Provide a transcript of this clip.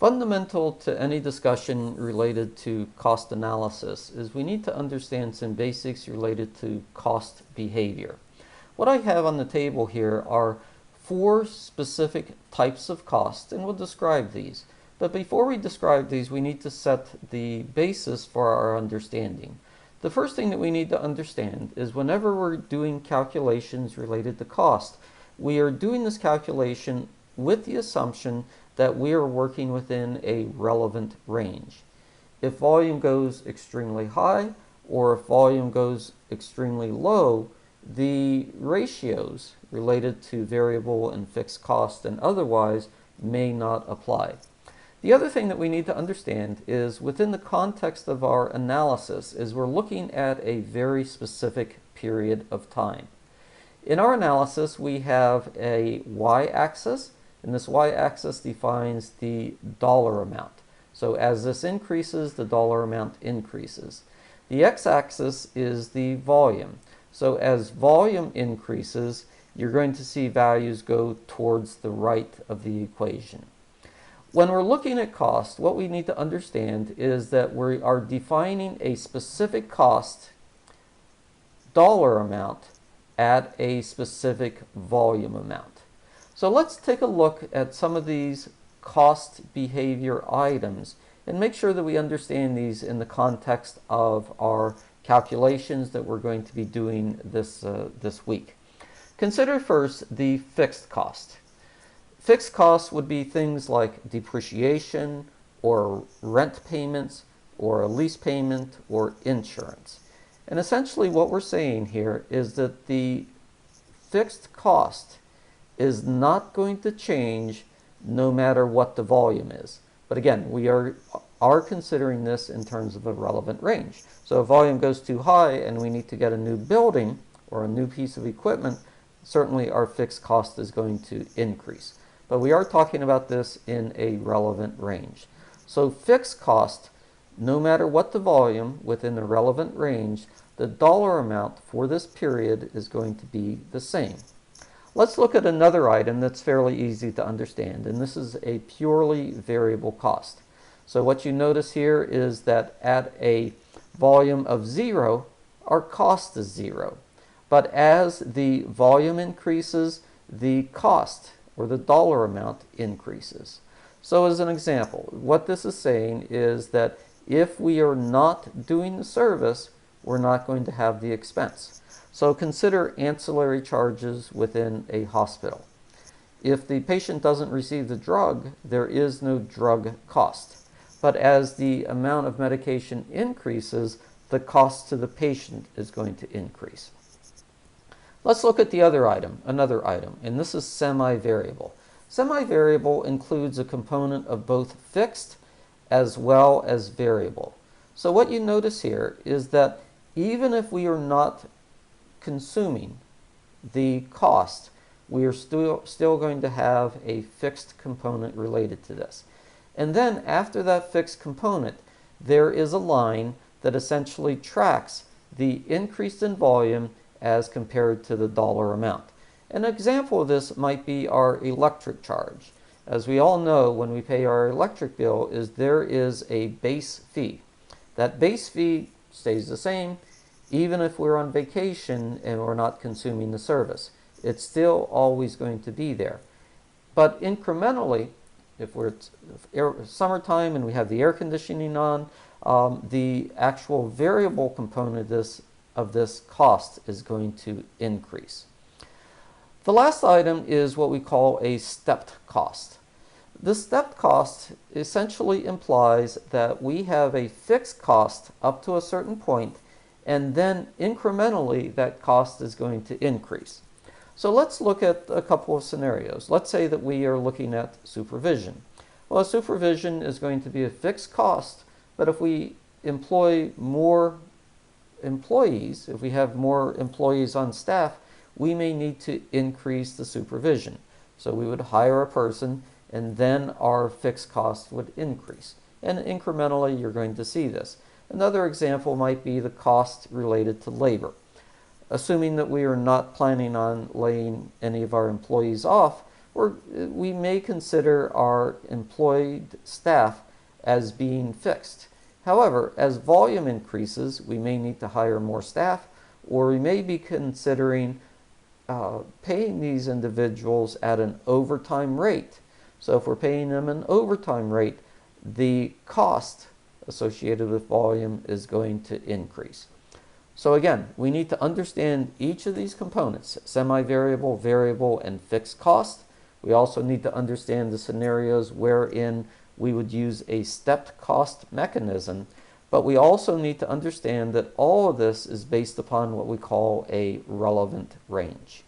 Fundamental to any discussion related to cost analysis is we need to understand some basics related to cost behavior. What I have on the table here are 4 specific types of costs, and we'll describe these. But before we describe these, we need to set the basis for our understanding. The first thing that we need to understand is whenever we're doing calculations related to cost, we are doing this calculation with the assumption that we are working within a relevant range. If volume goes extremely high or if volume goes extremely low, the ratios related to variable and fixed cost and otherwise may not apply. The other thing that we need to understand is within the context of our analysis is we're looking at a very specific period of time. In our analysis, we have a y-axis, and this y-axis defines the dollar amount. So as this increases, the dollar amount increases. The x-axis is the volume. So as volume increases, you're going to see values go towards the right of the equation. When we're looking at cost, what we need to understand is that we are defining a specific cost dollar amount at a specific volume amount. So let's take a look at some of these cost behavior items and make sure that we understand these in the context of our calculations that we're going to be doing this week. Consider first the fixed cost. Fixed costs would be things like depreciation or rent payments or a lease payment or insurance. And essentially what we're saying here is that the fixed cost is not going to change no matter what the volume is. But again, we are considering this in terms of a relevant range. So if volume goes too high and we need to get a new building or a new piece of equipment, certainly our fixed cost is going to increase. But we are talking about this in a relevant range. So fixed cost, no matter what the volume within the relevant range, the dollar amount for this period is going to be the same. Let's look at another item that's fairly easy to understand, and this is a purely variable cost. So what you notice here is that at a volume of 0, our cost is 0. But as the volume increases, the cost or the dollar amount increases. So as an example, what this is saying is that if we are not doing the service, we're not going to have the expense. So consider ancillary charges within a hospital. If the patient doesn't receive the drug, there is no drug cost. But as the amount of medication increases, the cost to the patient is going to increase. Let's look at the other item, another item, and this is semi-variable. Semi-variable includes a component of both fixed as well as variable. So what you notice here is that even if we are not consuming the cost, we are still going to have a fixed component related to this. And then after that fixed component, there is a line that essentially tracks the increase in volume as compared to the dollar amount. An example of this might be our electric charge. As we all know, when we pay our electric bill, there is a base fee. That base fee stays the same even if we're on vacation and we're not consuming the service. It's still always going to be there. But incrementally, if we're summertime and we have the air conditioning on, the actual variable component of this cost is going to increase. The last item is what we call a stepped cost. The stepped cost essentially implies that we have a fixed cost up to a certain point, and then incrementally that cost is going to increase. So let's look at a couple of scenarios. Let's say that we are looking at supervision. Well, supervision is going to be a fixed cost, but if we employ more employees, if we have more employees on staff, we may need to increase the supervision. So we would hire a person and then our fixed cost would increase. And incrementally you're going to see this. Another example might be the cost related to labor. Assuming that we are not planning on laying any of our employees off, or we may consider our employed staff as being fixed. However, as volume increases, we may need to hire more staff, or we may be considering paying these individuals at an overtime rate. So if we're paying them an overtime rate, the cost associated with volume is going to increase. So again, we need to understand each of these components: semi-variable, variable, and fixed cost. We also need to understand the scenarios wherein we would use a stepped cost mechanism, but we also need to understand that all of this is based upon what we call a relevant range.